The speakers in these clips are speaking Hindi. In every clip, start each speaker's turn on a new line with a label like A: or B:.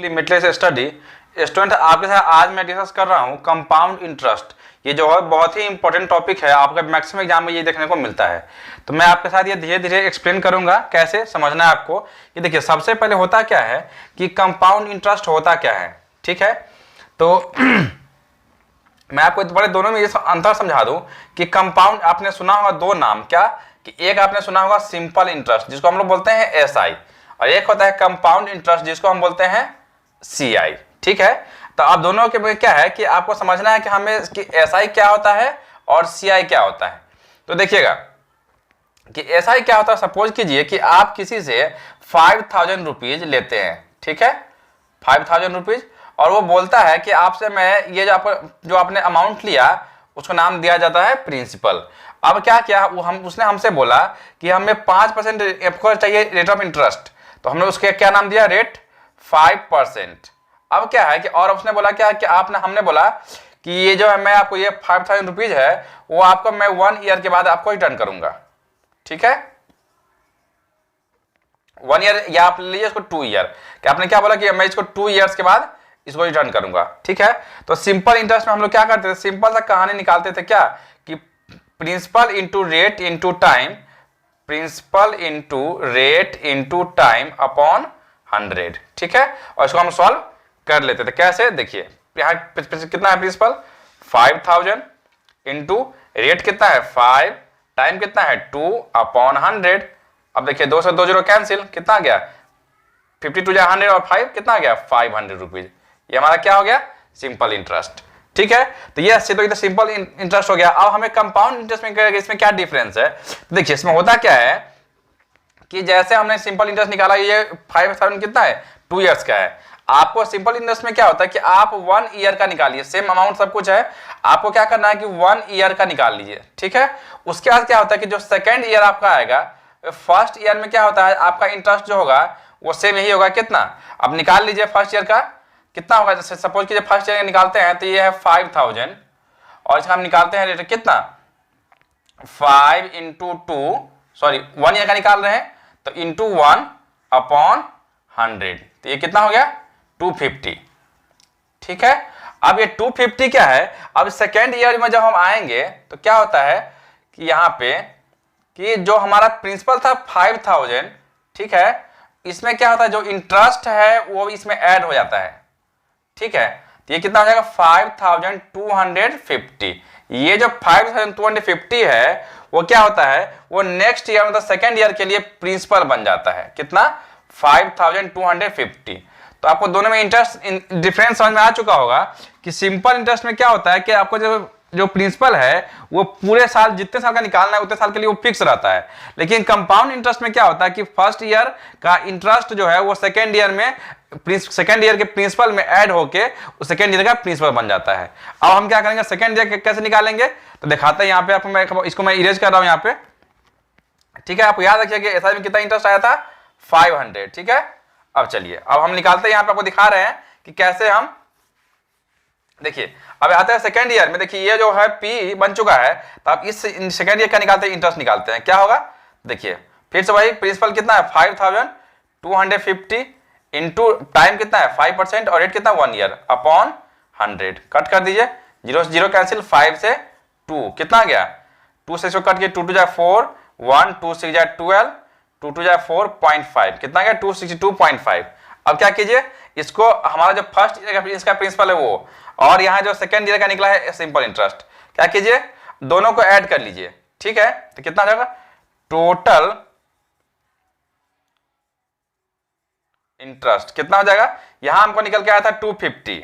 A: लिमिटलेस स्टडी स्टूडेंट, आपके साथ आज मैं डिस्कस कर रहा हूँ कंपाउंड इंटरेस्ट। ये जो है बहुत ही इंपॉर्टेंट टॉपिक है, आपका मैक्सिमम एग्जाम में ये देखने को मिलता है। तो मैं आपके साथ ये धीरे धीरे एक्सप्लेन करूंगा कैसे समझना है आपको। ये देखिए, सबसे पहले होता क्या है कि कंपाउंड इंटरेस्ट होता क्या है, ठीक है। तो मैं आपको बड़े दोनों में ये अंतर समझा दूं कि कंपाउंड, आपने सुना होगा दो नाम, क्या कि एक आपने सुना होगा सिंपल इंटरेस्ट जिसको हम लोग बोलते हैं एसआई, और एक होता है कंपाउंड इंटरेस्ट जिसको हम बोलते हैं सीआई, ठीक है। तो आप दोनों के में क्या है कि आपको समझना है कि हमें कि एसआई क्या होता है और सीआई क्या होता है। तो देखिएगा कि एसआई क्या होता है। सपोज कीजिए कि आप किसी से 5000 रुपीज लेते हैं, ठीक है, 5000 रुपीज, और वो बोलता है कि आपसे मैं ये जो आपने अमाउंट लिया उसको नाम दिया जाता है प्रिंसिपल। अब क्या किया उसने हमसे बोला कि हमें 5% चाहिए रेट ऑफ इंटरेस्ट, तो हमने उसके क्या नाम दिया, रेट 5%। अब क्या है कि और उसने बोला क्या कि हमने बोला कि ये जो है मैं आपको ये 5000 रुपीज है वो आपको मैं 1 ईयर के बाद आपको रिटर्न करूंगा, ठीक है, 1 ईयर, या आप लीजिए इसको 2 ईयर, कि आपने क्या बोला कि मैं इसको 2 ईयर्स के बाद इसको रिटर्न करूंगा, ठीक है। तो सिंपल इंटरेस्ट में हम लोग क्या करते थे, सिंपल सा कहानी निकालते थे, क्या कि principal into rate into time, principal into rate into time upon 100, ठीक है, और इसको हम सॉल्व कर लेते थे। कैसे, देखिए यहाँ कितना है प्रिंसिपल 5000 इंटू रेट कितना है 5, टाइम कितना है 2 अपॉन 100। अब देखिए 2 से 2 जीरो कैंसिल, कितना आ गया 52 जा 100 और 5 कितना आ गया 500 रुपीज। ये हमारा क्या हो गया, सिंपल इंटरेस्ट, ठीक है। तो ये सिंपल इंटरेस्ट हो गया। अब हमें कंपाउंड इंटरेस्ट में इसमें क्या डिफरेंस है, तो देखिए इसमें होता क्या है कि जैसे हमने सिंपल इंटरेस्ट निकाला, ये 5000 कितना है 2 ईयर्स का है। आपको सिंपल इंटरेस्ट में क्या होता है कि आप 1 ईयर का निकालिए, सेम अमाउंट सब कुछ है, आपको क्या करना है कि 1 ईयर का निकाल लीजिए, ठीक है। उसके बाद क्या होता है कि जो सेकेंड ईयर आपका आएगा, फर्स्ट ईयर में क्या होता है आपका इंटरेस्ट जो होगा वो सेम यही होगा, कितना, अब निकाल लीजिए फर्स्ट ईयर का कितना होगा। जैसे सपोज कीजिए फर्स्ट ईयर निकालते हैं तो ये है 5000, और इसका हम निकालते हैं रेट कितना 5 इंटू 2, सॉरी 1 ईयर का निकाल रहे हैं तो इंटू 1 अपॉन 100, तो ये कितना हो गया 250, ठीक है। अब ये 250 क्या है, अब सेकेंड ईयर में जब हम आएंगे तो क्या होता है कि यहाँ पे कि जो हमारा प्रिंसिपल था 5000, ठीक है, इसमें क्या होता है जो इंटरेस्ट है वो इसमें ऐड हो जाता है, ठीक है। तो ये कितना हो जाएगा 5250। ये जो 5250 है वो क्या होता है, वो नेक्स्ट ईयर मतलब सेकेंड ईयर के लिए प्रिंसिपल बन जाता है, कितना 5250। तो आपको दोनों में इंटरेस्ट डिफरेंस समझ में आ चुका होगा कि सिंपल इंटरेस्ट में क्या होता है कि आपको जो प्रिंसिपल है वो पूरे साल जितने साल का निकालना है उतने साल के लिए वो फिक्स रहता है। लेकिन कंपाउंड इंटरेस्ट में क्या होता है कि फर्स्ट ईयर का इंटरेस्ट जो है वो सेकेंड ईयर के प्रिंसिपल में ऐड होके सेकेंड ईयर का प्रिंसिपल बन जाता है। अब हम क्या करेंगे, सेकेंड ईयर कैसे निकालेंगे, तो दिखाते हैं यहाँ पे आपको, इसको मैं इरेज कर रहा हूँ यहाँ पे, ठीक है। आप याद रखिए कि एसआई में कितना इंटरेस्ट आया था 500, ठीक है। अब चलिए अब हम निकालते हैं, यहाँ पे आपको दिखा रहे हैं कि कैसे हम, देखिए अब आते हैं सेकेंड ईयर में। देखिए ये जो है पी बन चुका है, तो आप इस सेकेंड ईयर का निकालते हैं, इंटरेस्ट निकालते हैं, क्या होगा, देखिए फिर से वही प्रिंसिपल कितना है 5250 इंटू टाइम कितना है 5% और रेट कितना 1 ईयर अपॉन 100, कट कर दीजिए, 0 से 0 कैंसिल, 5 से 2 कितना आ गया 2 से इसको कट के 2 2 जा 4, 1 2 6 जा 12, 2 2 जा 4.5, कितना गया 262.5। अब क्या कीजिए, इसको हमारा जो फर्स्ट ईयर इसका प्रिंसिपल है वो, और यहाँ जो सेकेंड ईयर का निकला है सिंपल इंटरेस्ट, क्या कीजिए दोनों को ऐड कर लीजिए, ठीक है। तो कितना जाएगा टोटल इंटरेस्ट कितना हो जाएगा, यहां हमको निकल के आया था 250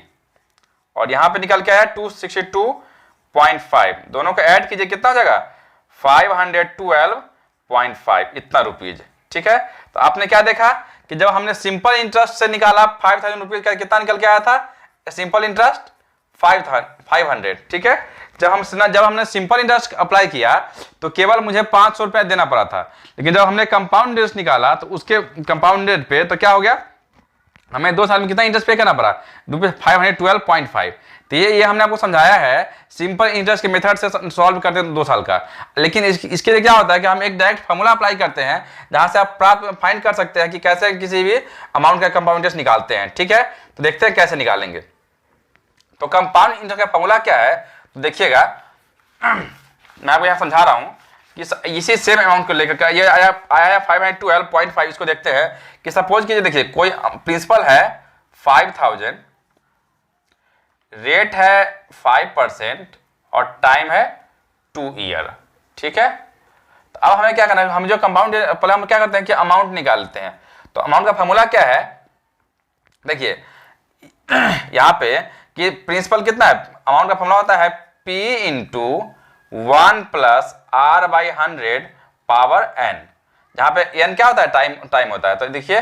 A: और यहां पे निकल के आया 262.5, दोनों को ऐड कीजिए कितना हो जाएगा 512.5 इतना रुपीज, ठीक है। तो आपने क्या देखा कि जब हमने सिंपल इंटरेस्ट से निकाला 5000 रुपीज का कितना निकल के आया था, सिंपल इंटरेस्ट 500, ठीक है। जब हमने सिंपल इंटरेस्ट अप्लाई किया तो केवल मुझे 500 रुपया देना पड़ा था, लेकिन जब हमने कंपाउंड इंटरेस्ट निकाला तो उसके कंपाउंड रेट पे तो क्या हो गया हमें 2 साल में कितना इंटरेस्ट पे करना पड़ा, ₹512.5। तो ये हमने आपको समझाया है सिंपल इंटरेस्ट के मेथड से सॉल्व करते हैं 2 साल का। लेकिन इसके लिए क्या होता है कि हम एक डायरेक्ट फॉर्मूला अप्लाई करते हैं जहां से आप फाइंड कर सकते हैं कि कैसे किसी भी अमाउंट का कंपाउंड इंटरेस्ट निकालते हैं। ठीक है, तो देखते हैं कैसे निकालेंगे। तो कंपाउंड इंटरेस्ट का फॉर्मूला क्या है, तो देखिएगा मैं आपको यहाँ समझा रहा हूँ कि इसी सेम अमाउंट को लेकर ये आया 512.5। इसको देखते हैं कि सपोज कीजिए, देखिए कोई प्रिंसिपल है 5000, रेट है 5% और टाइम है 2 ईयर। ठीक है, तो अब हमें क्या करना है, हम जो कंपाउंड पहले हम क्या करते हैं कि अमाउंट निकाल लेते हैं। तो अमाउंट का फॉर्मूला क्या है, देखिए यहाँ पे कि प्रिंसिपल कितना है, अमाउंट का फॉर्मूला होता है P into 1 plus R by 100 power n, जहां पे n क्या होता है, टाइम होता है। तो देखिए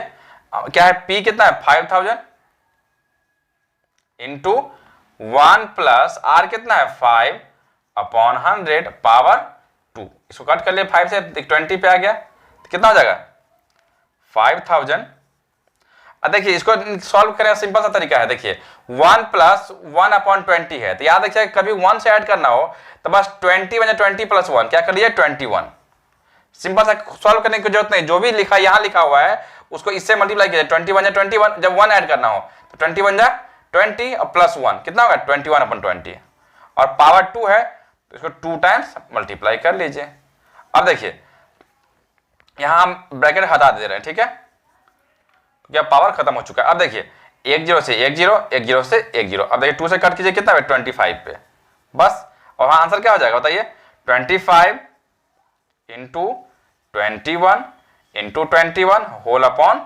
A: क्या है, P कितना है 5000 इंटू 1 प्लस R कितना है 5 अपॉन 100 पावर 2। इसको कट कर लिए 5 से 20 पे आ गया, तो कितना हो जाएगा 5000। अब देखिए इसको सॉल्व करने का सिंपल सा तरीका है, देखिए 1 प्लस 1 अपॉन 20 है, तो याद रखिए कभी 1 से ऐड करना हो तो बस 20 बने 20 प्लस 1 क्या कर लिए 21। सिंपल सा सॉल्व करने की जरूरत नहीं, जो भी लिखा यहाँ लिखा हुआ है उसको इससे मल्टीप्लाई कीजिए, 20 बन जाए 21, जब 1 ऐड करना हो तो 20 बन जाए 20 और प्लस 1 कितना होगा 21 अपॉन 20, और पावर 2 है तो इसको 2 टाइम्स मल्टीप्लाई कर लीजिए। अब देखिए यहां हम ब्रैकेट हटा दे रहे हैं, ठीक है, क्या पावर खत्म हो चुका है। अब देखिए 1 0 से 1 0, 1 0 से 1 0। अब देखिए 2 से कट कीजिए कितना है 25 पे, बस। और वहां आंसर क्या हो जाएगा बताइए, 25 into 21 into 21 whole upon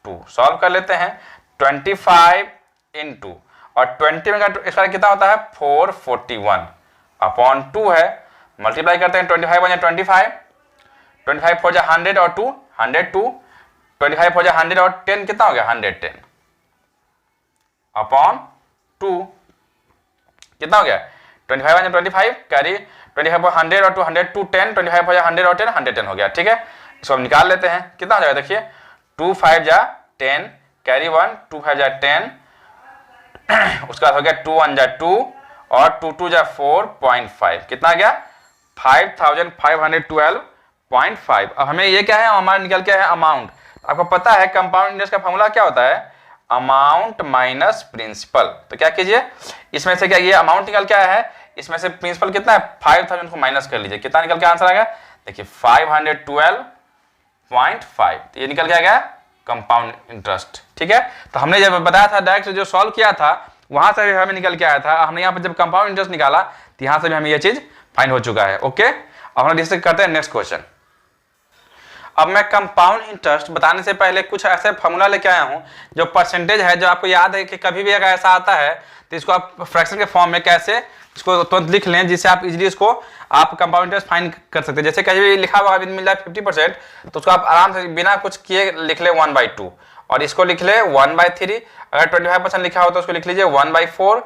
A: 2। Solve कर लेते हैं, 25 इंटू और 20 में इसका कितना होता है 441 अपॉन 2 है, मल्टीप्लाई करते हैं 25 बन जाए 25 हो जाए 100 और 2 102, 25 हो जाए 100 और 10 कितना हो गया 110 अपॉन 2 कितना हो गया 25 बन जाए 25 कैरी 25 पर 100 और 2 102 10, 25 हो जाए 100 और 10 110 हो गया। ठीक है, इसको हम निकाल लेते हैं, कितना हो जाएगा देखिए 2 5 जा 10 कैरी 1 2 5 जा 10, उसका हो गया 2 1 जा 2 और 2 2 जा 4.5, कितना आ गया 5512.5। अब हमें ये क्या है, हमारा निकल के है अमाउंट। आपको पता है कंपाउंड इंटरेस्ट का फॉर्मूला क्या होता है, अमाउंट माइनस प्रिंसिपल। तो क्या कीजिए इसमें से क्या ये अमाउंट निकल के आया है, इसमें से प्रिंसिपल कितना है 5000 को माइनस कर लीजिए, कितना निकल के आंसर आ गया देखिए 512.5। तो ये निकल के आ गया कंपाउंड इंटरेस्ट। ठीक है, तो हमने जब बताया था डायरेक्ट जो सॉल्व किया था वहां से हमें निकल के आया था, हमने यहाँ पर जब कंपाउंड इंटरेस्ट निकाला तो यहाँ से भी हमें ये चीज फाइंड हो चुका है। ओके, अब हम डिस्कस करते हैं नेक्स्ट क्वेश्चन। अब मैं कंपाउंड इंटरेस्ट बताने से पहले कुछ ऐसे फॉर्मूला लेके आया हूं जो परसेंटेज है, जो आपको याद है कि कभी भी अगर ऐसा आता है तो इसको आप फ्रैक्शन के फॉर्म में कैसे इसको तुरंत लिख लें जिससे आप इजीली इसको आप कंपाउंड इंटरेस्ट फाइंड कर सकते हैं। जैसे कहीं भी लिखा हुआ मिल जाए 50% तो उसको आप आराम से बिना कुछ किए लिख ले 1/2 और इसको लिख ले 1/3। अगर 25% लिखा हो तो उसको लिख लीजिए 1/4,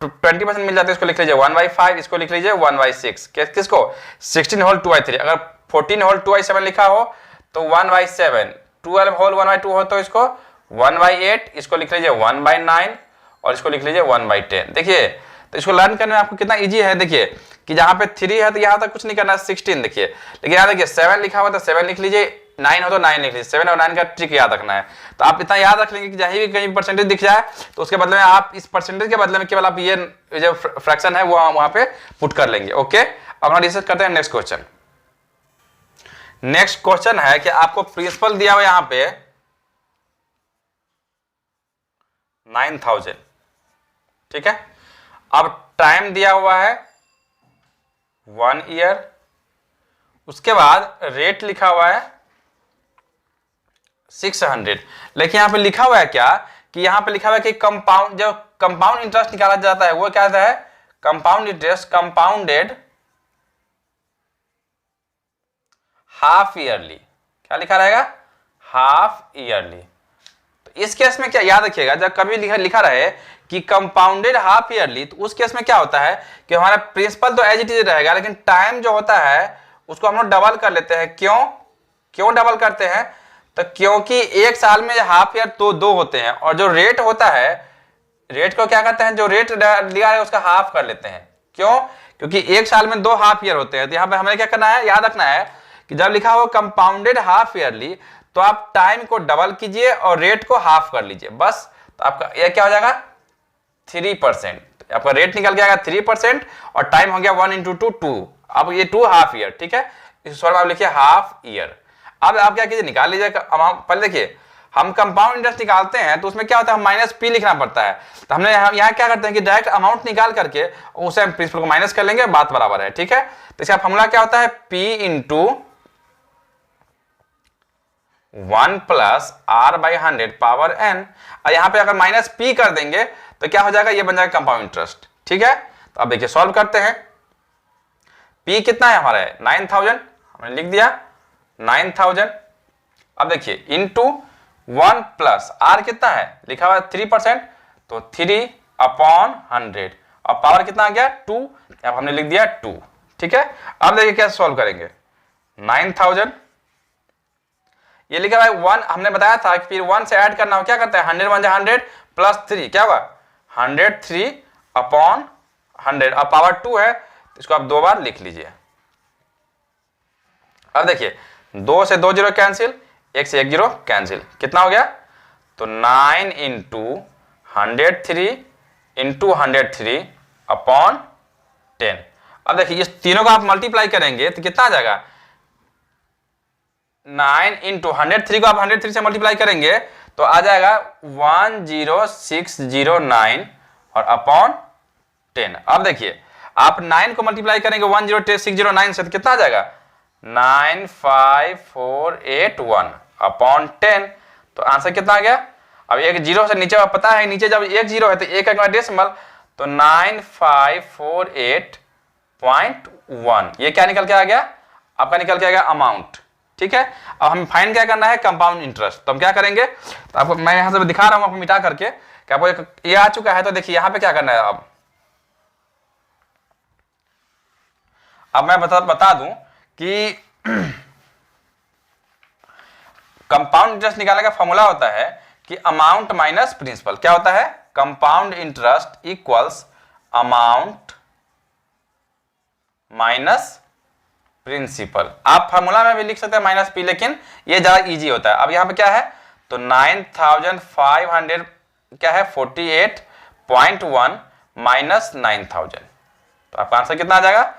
A: 20% मिल जाता है इसको लिख लीजिए 1/5, इसको लिख लीजिए 1/6। किसको 16 होल 2/3। अगर 14 होल 2/7 लिखा हो तो 1/7, 12 होल 1/2 हो तो इसको 1/8, इसको लिख लीजिए 1/9 और इसको लिख लीजिए 1/10। देखिए तो इसको लर्न करने में आपको कितना इजी है, देखिए कि जहां पे 3 है तो यहां तक कुछ नहीं करना है 16 देखिए, लेकिन यहाँ देखिए 7 लिखा हुआ तो 7 लिख लीजिए, 9 हो तो 9 लिख लीजिए। 7 और 9 का ट्रिक याद रखना है। तो आप इतना याद रख लेंगे कि जहां भी कहीं परसेंटेज दिख जाए तो उसके बदले में आप इस परसेंटेज के बदले में केवल आप ये जो फ्रैक्शन है वो वहां पे पुट कर लेंगे। ओके, अब हम डिस्कस करते हैं नेक्स्ट क्वेश्चन। नेक्स्ट क्वेश्चन है कि आपको प्रिंसिपल दिया हुआ यहां पे 9000, ठीक है। अब टाइम दिया हुआ है 1 ईयर, उसके बाद रेट लिखा हुआ है 600। लेकिन यहां पे लिखा हुआ है क्या कि यहां पे लिखा हुआ है कि कंपाउंड जो कंपाउंड इंटरेस्ट निकाला जाता है वो क्या है compound interest compounded half yearly. क्या लिखा रहेगा हाफ ईयरली। तो इस केस में क्या याद रखिएगा, जब कभी लिखा रहे कि कंपाउंडेड हाफ ईयरली तो उस केस में क्या होता है कि हमारा प्रिंसिपल तो एज इट इज रहेगा, लेकिन टाइम जो होता है उसको हम लोग डबल कर लेते हैं। क्यों डबल करते हैं, तो क्योंकि एक साल में हाफ ईयर तो दो होते हैं, और जो रेट होता है, रेट को क्या करते हैं, जो रेट लिया है उसका हाफ कर लेते हैं। क्यों? क्योंकि एक साल में दो हाफ ईयर होते हैं। तो यहाँ पे हमें क्या करना है, याद रखना है कि जब लिखा हो कंपाउंडेड हाफ ईयरली, तो आप टाइम को डबल कीजिए और रेट को हाफ कर लीजिए, बस। तो आपका यह क्या हो जाएगा, 3%। आपका रेट निकल गया 3% और टाइम हो गया 1 × 2 2। अब ये 2 हाफ ईयर, ठीक है, इस फॉर्म में आप लिखिए हाफ ईयर। अब आप क्या कीजिए, निकाल लीजिए अमाउंट। पहले देखिए हम कंपाउंड इंटरेस्ट निकालते हैं तो उसमें क्या होता है, माइनस पी लिखना पड़ता है। तो हमने यहाँ क्या करते हैं कि डायरेक्ट अमाउंट निकाल करके उसे हम प्रिंसिपल को माइनस कर लेंगे, बात बराबर है, ठीक है। तो इसका फॉर्मूला क्या होता है, P × 1 + R/100 पावर n। और यहाँ पे अगर माइनस पी कर देंगे तो क्या हो जाएगा, ये बन जाएगा कंपाउंड इंटरेस्ट, ठीक है। तो अब देखिए सॉल्व करते हैं। P कितना है हमारा, 9000, हमने लिख दिया 9000। अब देखिए इंटू 1 + R कितना है, लिखा हुआ है 3%, तो 3/100 और पावर कितना आ गया 2, अब हमने लिख दिया 2, ठीक है। अब देखिए कैसे सॉल्व करेंगे, 9000 ये लिखा हुआ है 1, हमने बताया था कि फिर 1 से ऐड करना हो, क्या करते हैं 100 × 100 + 3, क्या हुआ 103/100 और पावर 2 है, तो इसको आप दो बार लिख लीजिए। अब देखिए 2 से 2 0 कैंसिल, 1 से 1 0 कैंसिल, कितना हो गया, तो 9 × 103 × 103/10। अब देखिए इस तीनों को आप मल्टीप्लाई करेंगे तो कितना आ जाएगा, 9 × 103 को आप 103 से मल्टीप्लाई करेंगे तो आ जाएगा 10609 और /10। अब देखिए आप 9 को मल्टीप्लाई करेंगे 10609 से तो कितना आ जाएगा, 95481/10। तो आंसर कितना आ गया। अब एक जीरो से नीचे पता है, नीचे जब एक जीरो है तो एक डेसिमल, तो 9548.1, ये क्या निकल के आ गया, आपका निकल के आ गया अमाउंट, ठीक है। अब हमें फाइंड क्या करना है, कंपाउंड इंटरेस्ट। तो हम क्या करेंगे, तो आपको मैं यहां से दिखा रहा हूं आपको मिटा करके कि आपको ये आ चुका है। तो देखिए यहां पे क्या करना है, अब मैं बता दूं कि कंपाउंड इंटरेस्ट निकालने का फॉर्मूला होता है कि अमाउंट माइनस प्रिंसिपल। क्या होता है, compound interest equals amount minus principal. आप फार्मूला में भी लिख सकते हैं माइनस पी, लेकिन ये ज्यादा इजी होता है। अब यहाँ पे क्या है, तो 9500 क्या है 48.1 माइनस 9000, तो आपका आंसर कितना आ जाएगा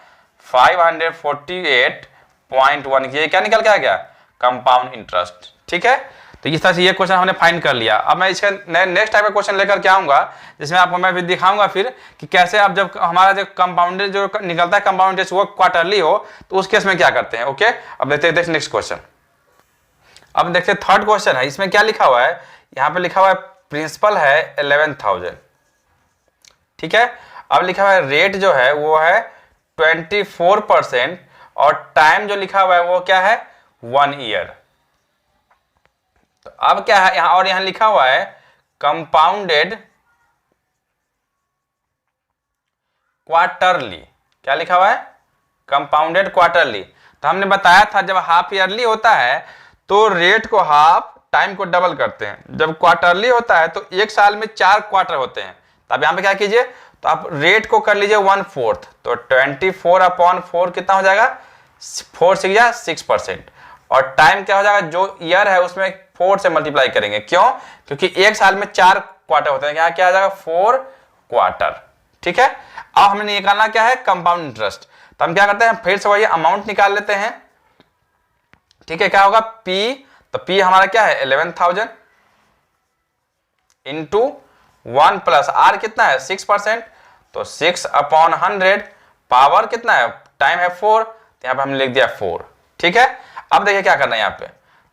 A: 548.1। ये क्या निकल के आ गया, कंपाउंड इंटरेस्ट, ठीक है। तो इस तरह से ये क्वेश्चन हमने फाइंड कर लिया। अब मैं इसका नेक्स्ट टाइप का क्वेश्चन लेकर के आऊंगा, जिसमें आपको मैं भी दिखाऊंगा फिर कि कैसे आप जब हमारा जो कंपाउंडेड जो निकलता है कंपाउंड इंटरेस्ट वो क्वार्टरली हो तो उस केस में क्या करते हैं। ओके, अब देखते हैं नेक्स्ट क्वेश्चन। अब देखते हैं थर्ड क्वेश्चन है, इसमें क्या लिखा हुआ है, यहाँ पे लिखा हुआ है प्रिंसिपल है 11000, ठीक है। अब लिखा हुआ है रेट जो है वो है 24% और टाइम जो लिखा हुआ है वो क्या है 1 ईयर। तो अब क्या है यहां, और यहां लिखा हुआ है कंपाउंडेड क्वार्टरली। क्या लिखा हुआ है, कंपाउंडेड क्वार्टरली। तो हमने बताया था जब हाफ ईयरली होता है तो रेट को हाफ, टाइम को डबल करते हैं। जब क्वार्टरली होता है तो एक साल में 4 क्वार्टर होते हैं। तब यहां पे क्या कीजिए, तो आप रेट को कर लीजिए 1/4, तो 24/4 कितना हो जाएगा 4 6 या 6%। और टाइम क्या हो जाएगा, जो ईयर है उसमें 4 से मल्टीप्लाई करेंगे। क्यों, क्योंकि एक साल में 4 क्वार्टर होते हैं, यहाँ क्या आ जाएगा 4 क्वार्टर, ठीक है। अब हमें निकालना क्या है, कंपाउंड इंटरेस्ट। तो हम क्या करते हैं, फिर से वही अमाउंट निकाल लेते हैं, ठीक है। क्या होगा P, तो P हमारा क्या है 11000 इंटू 1 + R कितना है 6%, तो 6/100 पावर कितना है, टाइम है 4, तो यहाँ पे हमने लिख दिया 4, ठीक है। अब देखिए क्या करना है यहाँ पे,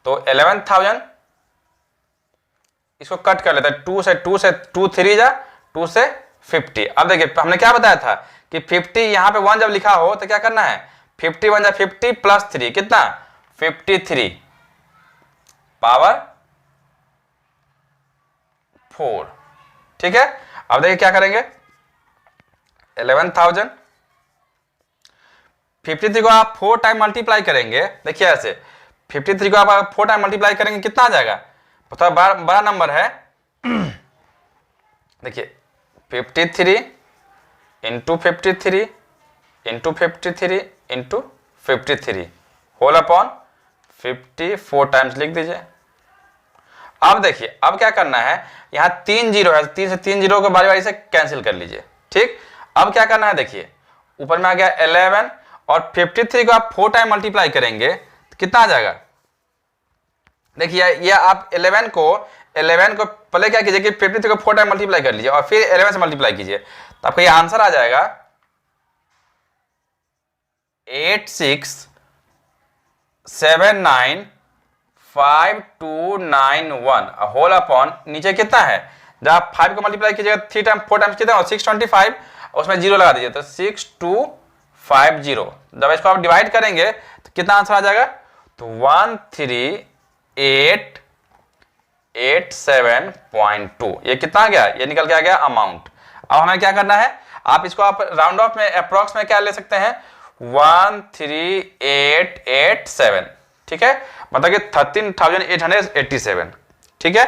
A: तो 11000 इसको कट कर लेते हैं, 2 से 2 3 जा 2 से 50। अब देखिए हमने क्या बताया था कि 50 यहाँ पे 1 जब लिखा हो तो क्या करना है 50 1 जा 50 + 3 कितना 53 पावर 4, ठीक है। अब देखिए क्या करेंगे 11000 53 को आप 4 टाइम मल्टीप्लाई करेंगे। देखिए ऐसे 53 को आप 4 टाइम मल्टीप्लाई करेंगे कितना आ जाएगा, थोड़ा बड़ा नंबर है। देखिए 53 into 53 into 53 into 53 whole upon 54 times लिख दीजिए। अब देखिए अब क्या करना है, यहाँ 3 जीरो है, 3 से 3 जीरो को बारी बारी से कैंसिल कर लीजिए। ठीक, अब क्या करना है, देखिए ऊपर में आ गया 11 और 53 को आप 4 टाइम मल्टीप्लाई करेंगे तो कितना आ जाएगा। देखिए ये आप 11 को पहले क्या कीजिए कि 53 को 4 टाइम मल्टीप्लाई कर लीजिए और फिर 11 से मल्टीप्लाई कीजिए, तो आपका ये आंसर आ जाएगा 86795291 होल अपॉन नीचे कितना है, जब आप 5 को मल्टीप्लाई कीजिएगा 3 टाइम 4 टाइम्स कितना हो 625, उसमें जीरो लगा दीजिए तो 6250। जब इसको आप डिवाइड करेंगे तो कितना आंसर आ जाएगा, तो 13887.2 ये कितना आ गया, ये निकल के आ गया अमाउंट। अब हमें क्या करना है, आप इसको आप राउंड ऑफ में अप्रॉक्स में क्या ले सकते हैं 13887, ठीक है, मतलब कि 13887। ठीक है,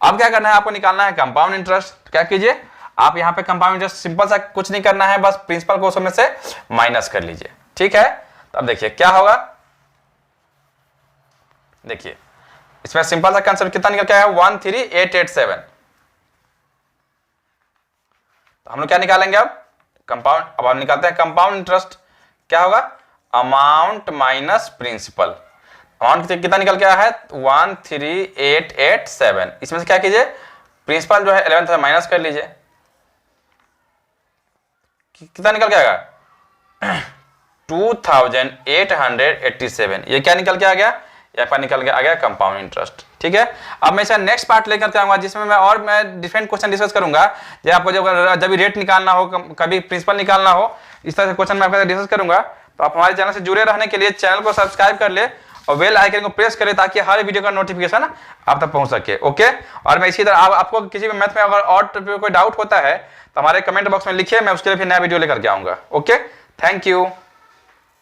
A: अब क्या करना है, आपको निकालना है कंपाउंड इंटरेस्ट। क्या कीजिए आप यहाँ पे कंपाउंड इंटरेस्ट सिंपल सा कुछ नहीं करना है, बस प्रिंसिपल को उसमें से माइनस कर लीजिए। ठीक है, तो अब देखिए क्या होगा, देखिए इसमें सिंपल सा कंसेप्ट कितना निकल के आया 13887। तो हम लोग क्या निकालेंगे अब कंपाउंड, अब हम निकालते हैं कंपाउंड इंटरेस्ट। क्या होगा, अमाउंट माइनस प्रिंसिपल। अमाउंट कितना निकल के आया है 13887, इसमें से क्या कीजिए प्रिंसिपल जो है 11 से माइनस कर लीजिए, कितना निकल के आएगा 2887। ये क्या निकल के आ गया, ये आपका निकल के आ गया कंपाउंड इंटरेस्ट। ठीक है, अब मैं इसका नेक्स्ट पार्ट लेकर के आऊंगा जिसमें मैं डिफरेंट क्वेश्चन डिस्कस करूंगा, जो आपको जब रेट निकालना हो, कभी प्रिंसिपल निकालना हो, इस तरह से क्वेश्चन मैं आपके साथ डिस्कस करूंगा। तो आप हमारे चैनल से जुड़े रहने के लिए चैनल को सब्सक्राइब कर ले और बेल आइकन को प्रेस करें ताकि हर वीडियो का नोटिफिकेशन आप तक पहुंच सके। ओके, और मैं इसी तरह आपको किसी भी मैथ में अगर और कोई डाउट होता है तो हमारे कमेंट बॉक्स में लिखिए, मैं उसके लिए फिर नया वीडियो लेकर के आऊंगा। Okay, thank you.